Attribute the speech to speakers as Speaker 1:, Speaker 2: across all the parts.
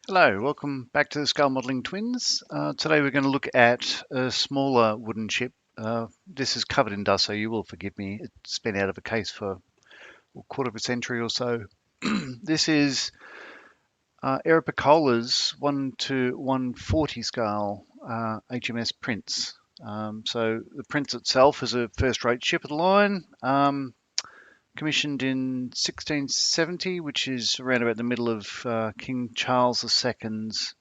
Speaker 1: Hello, welcome back to the Scale Modelling Twins. Today we're going to look at a smaller wooden ship. This is covered in dust, so you will forgive me. It's been out of a case for a quarter of a century or so. This is Aeropiccola's 1 to 140 scale HMS Prince. So the Prince itself is a first-rate ship of the line, commissioned in 1670, which is around about the middle of King Charles II's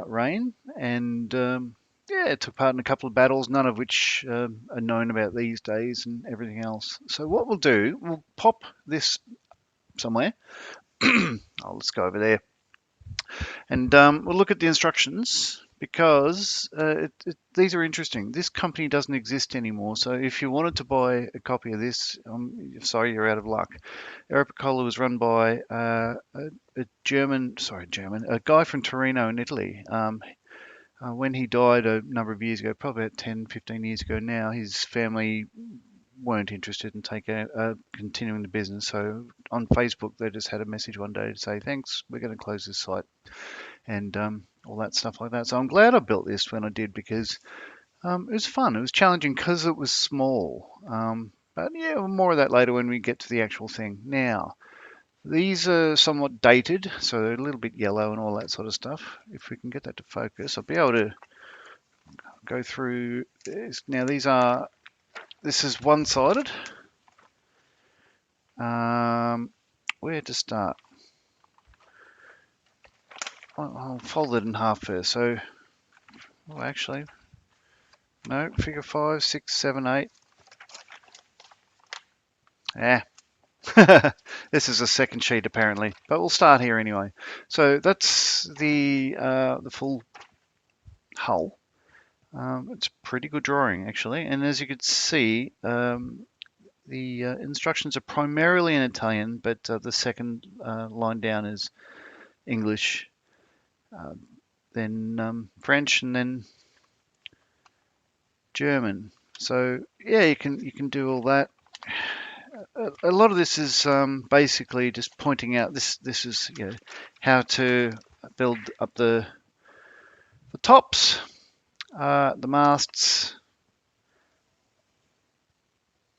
Speaker 1: reign, and yeah, it took part in a couple of battles, none of which are known about these days, and everything else. So what we'll do, we'll pop this somewhere. Let's go over there, and we'll look at the instructions because these are interesting. This company doesn't exist anymore, so if you wanted to buy a copy of this, sorry, you're out of luck. Aeropiccola was run by a guy from Torino in Italy. When he died a number of years ago, probably about 10, 15 years ago now, his family weren't interested in continuing the business. So on Facebook, they just had a message one day to say, thanks, we're going to close this site and all that stuff like that. So I'm glad I built this when I did because it was fun. It was challenging because it was small. But yeah, more of that later when we get to the actual thing. Now, these are somewhat dated, so they're a little bit yellow and all that sort of stuff. If we can get that to focus, I'll be able to go through this. Now this is one-sided. Where to start? I'll fold it in half first. So, well, actually, no, figure 5, 6, 7, 8. Yeah. This is a second sheet apparently, but we'll start here anyway. So that's the full hull. It's a pretty good drawing actually, and as you can see, the instructions are primarily in Italian, but the second line down is English, uh, then French, and then German. So yeah, you can do all that. A lot of this is basically just pointing out this is how to build up the tops, the masts.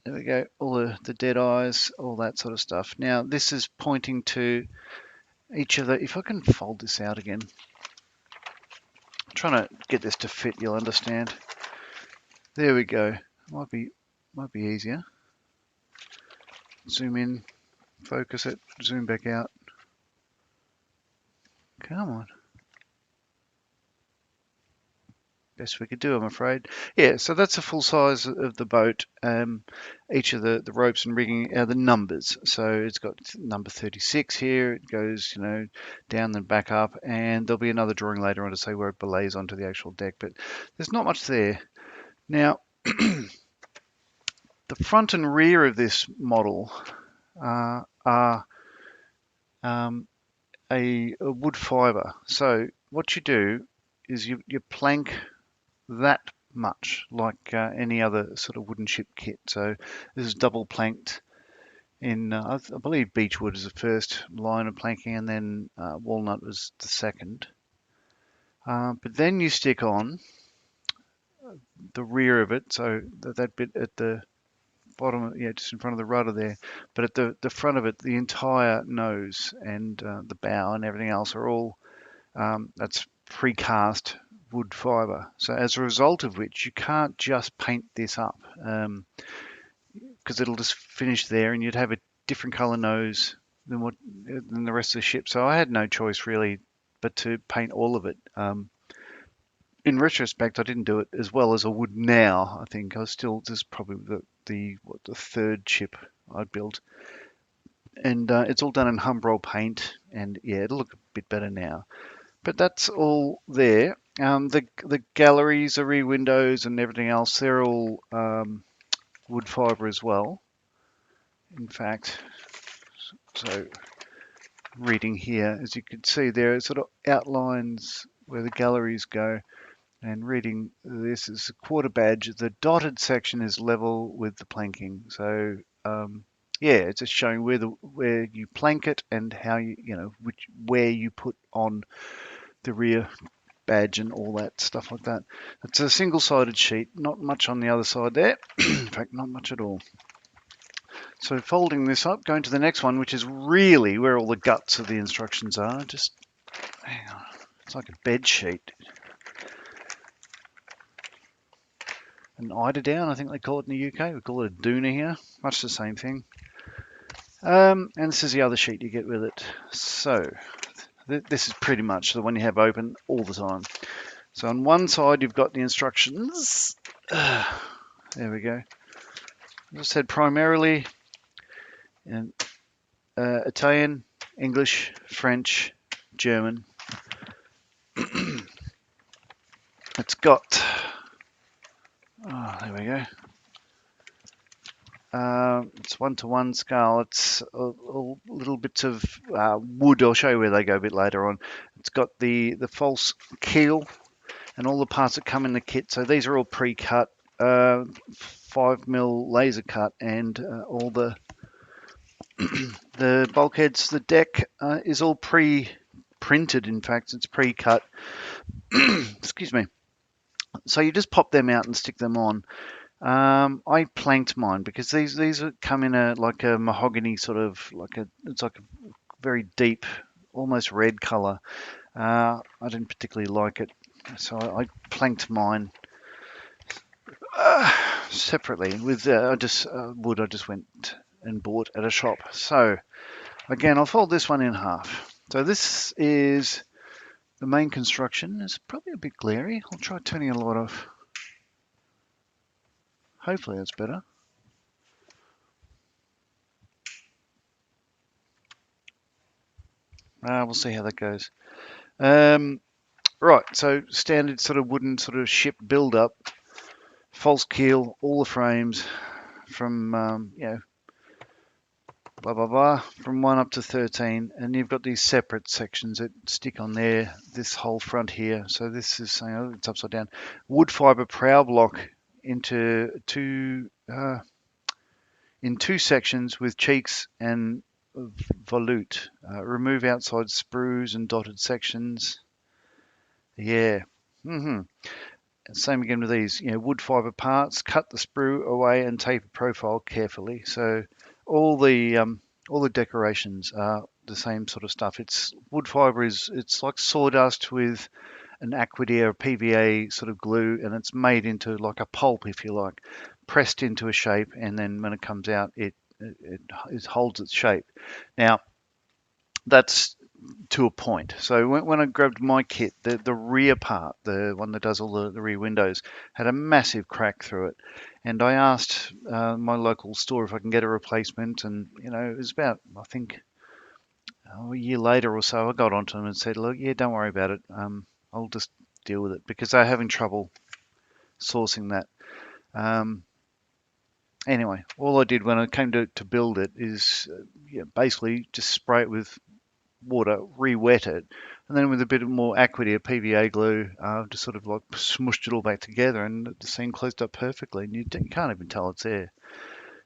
Speaker 1: There we go, all the dead eyes, all that sort of stuff. Now this is pointing to each of the. If I can fold this out again, I'm trying to get this to fit. You'll understand. There we go. Might be easier. Zoom in, focus it, zoom back out. Come on. Best we could do, I'm afraid. Yeah, so that's the full size of the boat. Each of the ropes and rigging are the numbers. So it's got number 36 here. It goes, down and back up, and there'll be another drawing later on to say where it belays onto the actual deck. But there's not much there. Now, the front and rear of this model are a wood fibre. So what you do is you plank that much like any other sort of wooden ship kit. So this is double planked in, I believe beechwood is the first line of planking, and then walnut was the second. But then you stick on the rear of it, so that bit at the bottom, yeah, just in front of the rudder there. But at the front of it, the entire nose and the bow and everything else are all that's precast wood fibre. So as a result of which, you can't just paint this up because it'll just finish there, and you'd have a different colour nose than the rest of the ship. So I had no choice really but to paint all of it. In retrospect, I didn't do it as well as I would now. I think I was still just probably the third ship I'd built, and it's all done in Humbrol paint, and yeah, it'll look a bit better now. But that's all there. The galleries, the rear windows, and everything else, they're all wood fibre as well. In fact, so reading here, as you can see, there are sort of outlines where the galleries go. And reading this is a quarter badge. The dotted section is level with the planking. So Yeah, it's just showing where you plank it and how where you put on the rear badge and all that stuff like that. It's a single-sided sheet, not much on the other side there. In fact, not much at all. So folding this up, going to the next one, which is really where all the guts of the instructions are. Just hang on, it's like a bed sheet. An eider down, I think they call it in the UK. We call it a doona here. Much the same thing. And this is the other sheet you get with it. So this is pretty much the one you have open all the time. So on one side you've got the instructions. There we go. As I said, primarily in Italian, English, French, German. It's got, there we go. It's 1-to-1 scale. It's little bits of wood. I'll show you where they go a bit later on. It's got the false keel and all the parts that come in the kit. So these are all pre-cut, 5mm laser cut, and all the bulkheads. The deck is all pre-printed. In fact, it's pre-cut. Excuse me. So you just pop them out and stick them on. I planked mine because these come in like a mahogany sort of it's like a very deep, almost red color. I didn't particularly like it, so I planked mine separately with wood I just went and bought at a shop. So again, I'll fold this one in half. So this is the main construction. It's probably a bit glary. I'll try turning a lot off. Hopefully it's better. We'll see how that goes. Right, so standard sort of wooden sort of ship build-up, false keel, all the frames from, blah, blah, blah, from 1 up to 13. And you've got these separate sections that stick on there, this whole front here. So this is, it's upside down. Wood fiber prow block into in two sections with cheeks and volute. Remove outside sprues and dotted sections. Yeah. Same again with these, wood fiber parts. Cut the sprue away and taper profile carefully. So all the decorations are the same sort of stuff. It's wood fiber it's like sawdust with an Aquadia or PVA sort of glue, and it's made into like a pulp, if you like, pressed into a shape, and then when it comes out, it holds its shape. Now that's to a point. So when I grabbed my kit, the rear part, the one that does all the rear windows, had a massive crack through it. And I asked my local store if I can get a replacement. And, it was about, I think, a year later or so, I got onto them and said, look, yeah, don't worry about it. I'll just deal with it because they're having trouble sourcing that. Anyway, all I did when I came to build it is basically just spray it with water, re-wet it, and then with a bit of more Aquadia PVA glue, just sort of like smushed it all back together, and the seam closed up perfectly, and you can't even tell it's there.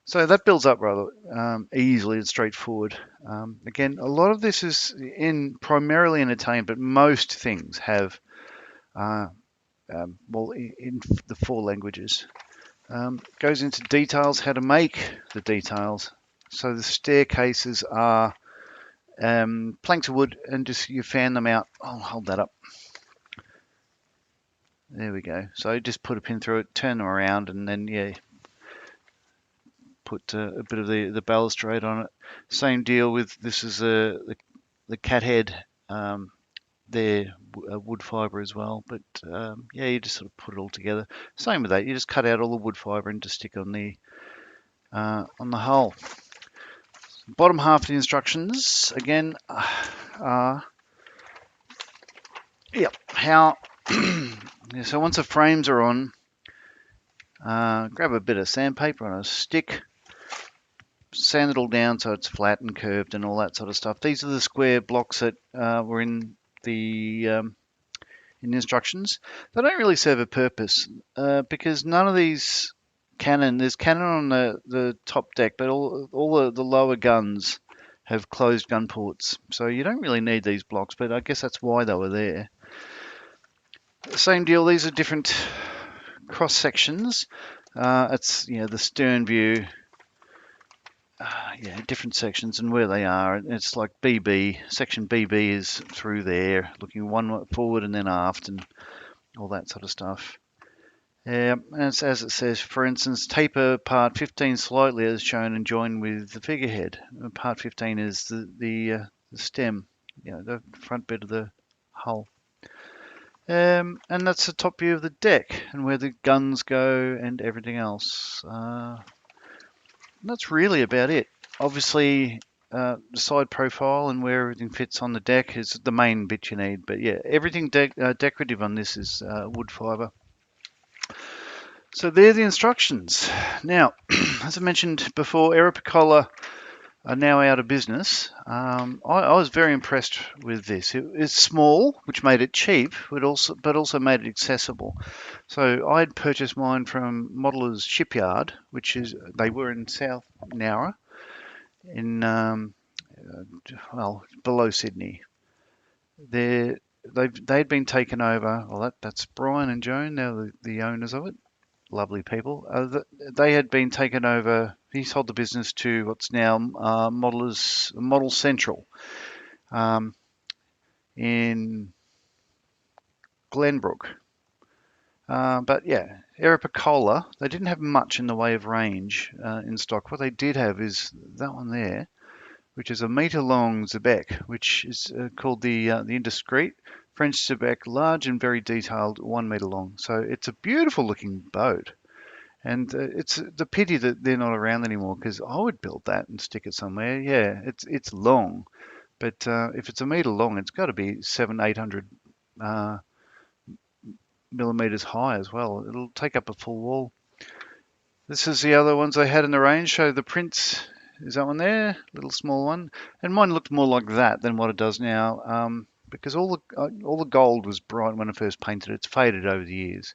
Speaker 1: So that builds up rather easily and straightforward. Again, a lot of this is primarily in Italian, but most things have, in the 4 languages. Goes into details, how to make the details. So the staircases are planks of wood, and just you fan them out. I'll hold that up. There we go. So just put a pin through it, turn them around, and then put a bit of the balustrade on it. Same deal with this is the cat head. They're wood fibre as well, but you just sort of put it all together. Same with that. You just cut out all the wood fibre and just stick on the hull. Bottom half of the instructions again are how. So once the frames are on, grab a bit of sandpaper on a stick, sand it all down so it's flat and curved and all that sort of stuff. These are the square blocks that were in the instructions. They don't really serve a purpose because none of these cannon. There's cannon on the top deck, but all the lower guns have closed gun ports, so you don't really need these blocks. But I guess that's why they were there. Same deal. These are different cross sections. It's the stern view. Yeah, different sections and where they are. It's like BB. Section BB is through there, looking one forward and then aft and all that sort of stuff. As it says, for instance, taper part 15 slightly as shown and join with the figurehead. Part 15 is the stem, the front bit of the hull. And that's the top view of the deck and where the guns go and everything else. That's really about it. Obviously, the side profile and where everything fits on the deck is the main bit you need. But yeah, everything decorative on this is wood fibre. So they're the instructions. Now, as I mentioned before, Aeropiccola are now out of business. I was very impressed with this. It's small, which made it cheap, but also made it accessible. So I had purchased mine from Modeller's Shipyard, they were in South Nowra, in below Sydney. They'd been taken over. Well, that's Brian and Joan, now the owners of it. Lovely people. They had been taken over. He sold the business to what's now Model Central in Glenbrook. But yeah, Aeropiccola, they didn't have much in the way of range in stock. What they did have is that one there, which is a metre long Xebec, which is called the Indiscreet French Xebec, large and very detailed, 1 metre long. So it's a beautiful looking boat. And it's the pity that they're not around anymore because I would build that and stick it somewhere. Yeah, it's long, but if it's a metre long, it's got to be 700-800 uh, millimetres high as well. It'll take up a full wall. This is the other ones I had in the range. So the Prince is that one there, little small one, and mine looked more like that than what it does now because all the gold was bright when I first painted it. It's faded over the years.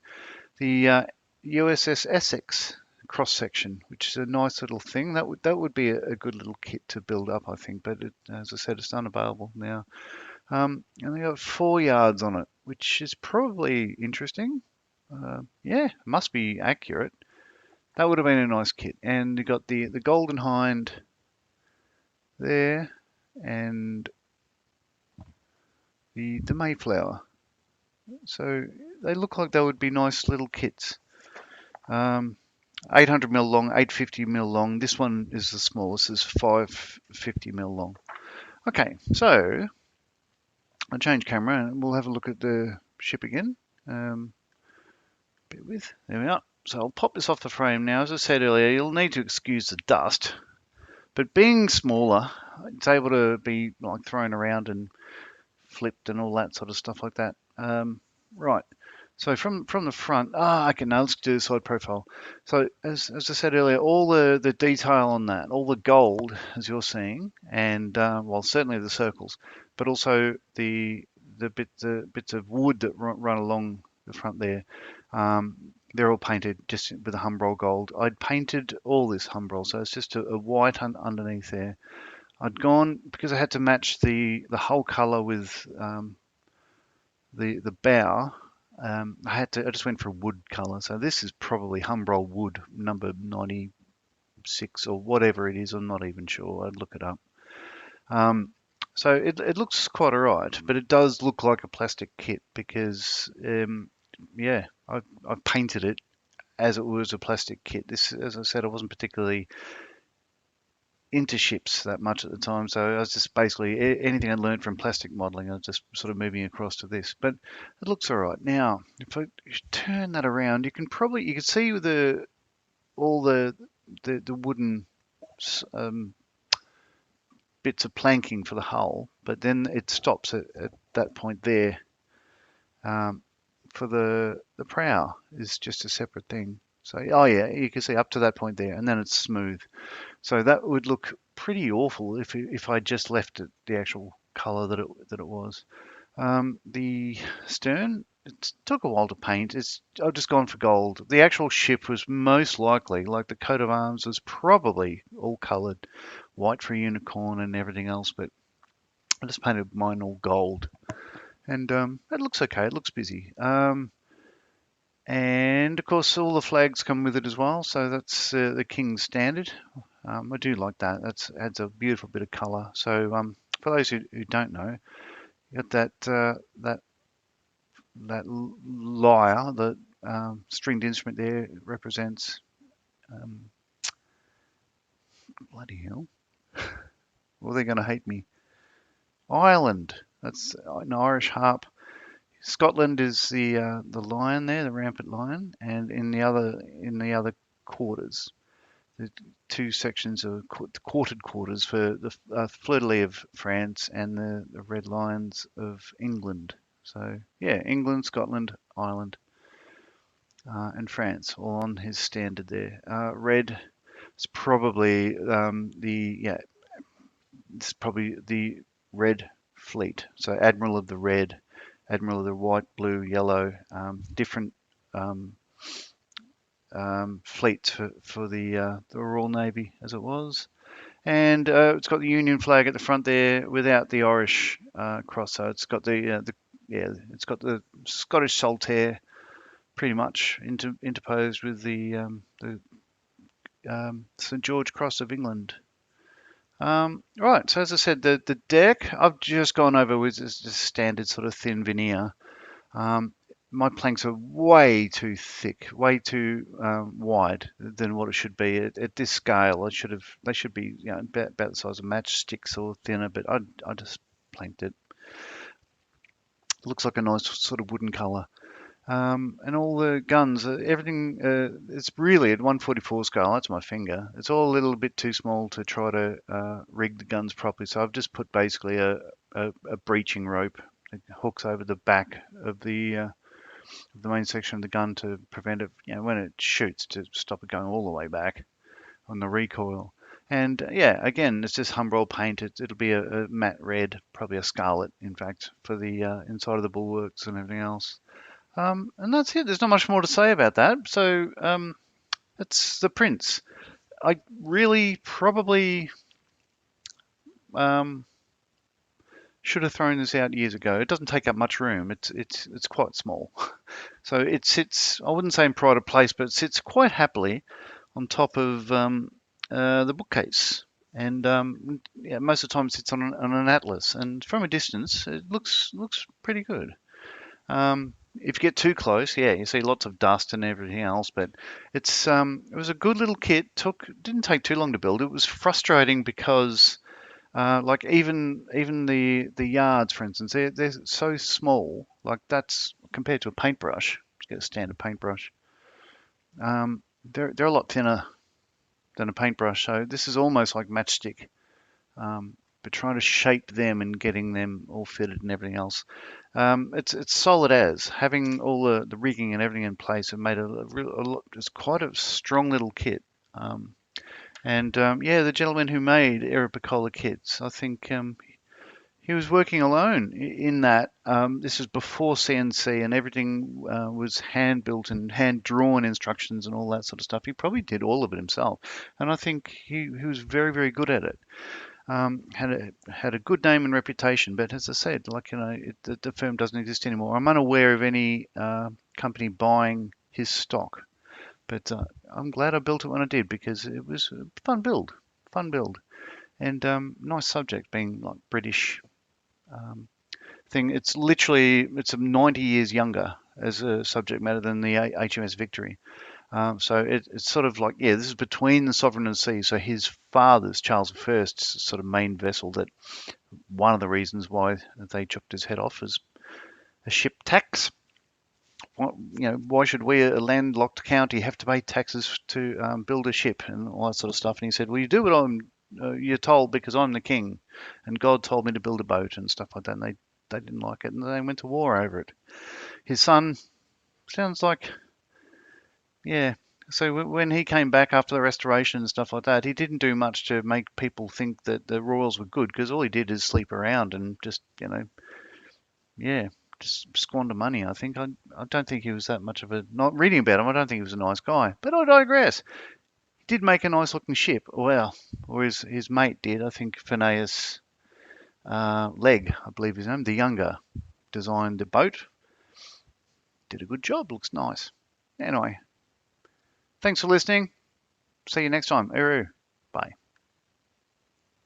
Speaker 1: The USS Essex cross section, which is a nice little thing. That would be a good little kit to build up, I think. But as I said, it's unavailable now. And they got 4 yards on it, which is probably interesting. Yeah, must be accurate. That would have been a nice kit. And you got the Golden Hind there, and the Mayflower. So they look like they would be nice little kits. 800 mil long, 850 mil long. This one is the smallest, is 550 mil long. Okay, so I'll change camera and we'll have a look at the ship again. Bear with, there we are. So I'll pop this off the frame now. As I said earlier, you'll need to excuse the dust, but being smaller, it's able to be like thrown around and flipped and all that sort of stuff like that. Right. So from the front, okay, now let's do the side profile. So as I said earlier, all the detail on that, all the gold as you're seeing, and well, certainly the circles, but also the bits of wood that run along the front there, they're all painted just with a Humbrol gold. I'd painted all this Humbrol, so it's just a white underneath there. I'd gone because I had to match the hull color with the bow. I just went for a wood color. So this is probably Humbrol wood number 96 or whatever it is. I'm not even sure. I'd look it up. So it looks quite alright, but it does look like a plastic kit because yeah, I've painted it as it was a plastic kit. This, as I said, I wasn't particularly into ships that much at the time, so I was just basically anything I learned from plastic modelling, I was just sort of moving across to this. But it looks all right. Now, if I turn that around, you can see all the wooden bits of planking for the hull, but then it stops at that point there. For the prow is just a separate thing. So oh yeah, you can see up to that point there, and then it's smooth. So that would look pretty awful if I just left it the actual colour that it was. The stern it took a while to paint. I've just gone for gold. The actual ship was most likely, like the coat of arms was probably all coloured, white for a unicorn and everything else, but I just painted mine all gold. And it looks okay. It looks busy. And of course, all the flags come with it as well. So that's the King's Standard. I do like that. That adds a beautiful bit of colour. So for those who don't know, you got that lyre, the stringed instrument there represents bloody hell. Well, they're going to hate me. Ireland. That's an Irish harp. Scotland is the lion there, the rampant lion, and in the other quarters, the two sections are quartered quarters for the fleur-de-lis of France and the red lions of England. So yeah, England, Scotland, Ireland, and France all on his standard there. Red is probably it's probably the Red Fleet. So Admiral of the Red, Admiral of the White, Blue, Yellow, different um, fleets for the Royal Navy as it was. And it's got the Union flag at the front there without the Irish cross. So it's got it's got the Scottish saltire pretty much interposed with the St George Cross of England. Right, so as I said, the deck I've just gone over with just standard sort of thin veneer. My planks are way too thick, way too wide than what it should be at this scale. They should be about the size of matchsticks or thinner, but I just planked it. Looks like a nice sort of wooden colour. And all the guns, everything, it's really at 144 scale. That's my finger. It's all a little bit too small to try to rig the guns properly. So I've just put basically a breeching rope that hooks over the back of the main section of the gun to prevent it, when it shoots, to stop it going all the way back on the recoil. And yeah, again, it's just Humbrol paint. It'll be a matte red, probably a scarlet, in fact, for the inside of the bulwarks and everything else. And that's it. There's not much more to say about that. So it's the Prince. I really probably um, should have thrown this out years ago. It doesn't take up much room. It's quite small. So it sits, I wouldn't say in pride of place, but it sits quite happily on top of the bookcase. And most of the time it sits on an atlas. And from a distance, it looks pretty good. If you get too close, yeah, you see lots of dust and everything else. But it was a good little kit. Didn't take too long to build. It was frustrating because like even the yards, for instance, they're so small. Like that's compared to a paintbrush. Just get a standard paintbrush. They're a lot thinner than a paintbrush. So this is almost like matchstick. But trying to shape them and getting them all fitted and everything else. It's solid as having all the rigging and everything in place. It made it's quite a strong little kit. Yeah, the gentleman who made Aeropiccola kits, I think he was working alone in that. This is before CNC and everything was hand built and hand drawn instructions and all that sort of stuff. He probably did all of it himself, and I think he was very, very good at it. Had a good name and reputation, but as I said, like the firm doesn't exist anymore. I'm unaware of any company buying his stock, but I'm glad I built it when I did because it was a fun build, and nice subject being like British thing. It's 90 years younger as a subject matter than the HMS Victory. So it's sort of like, this is between the Sovereign and the Sea. So his father's, Charles I's sort of main vessel, that one of the reasons why they chopped his head off is a ship tax. Why should we, a landlocked county, have to pay taxes to build a ship and all that sort of stuff? And he said, well, you do what you're told because I'm the king and God told me to build a boat and stuff like that. And they didn't like it and they went to war over it. His son sounds like... Yeah. So when he came back after the restoration and stuff like that, he didn't do much to make people think that the royals were good because all he did is sleep around and just, yeah, just squander money. I think I don't think he was that much of a. Not reading about him, I don't think he was a nice guy. But I digress. He did make a nice looking ship. Well, or his mate did. I think Phineas Legg, I believe his name, the younger, designed the boat. Did a good job. Looks nice. Anyway, thanks for listening. See you next time. Eru.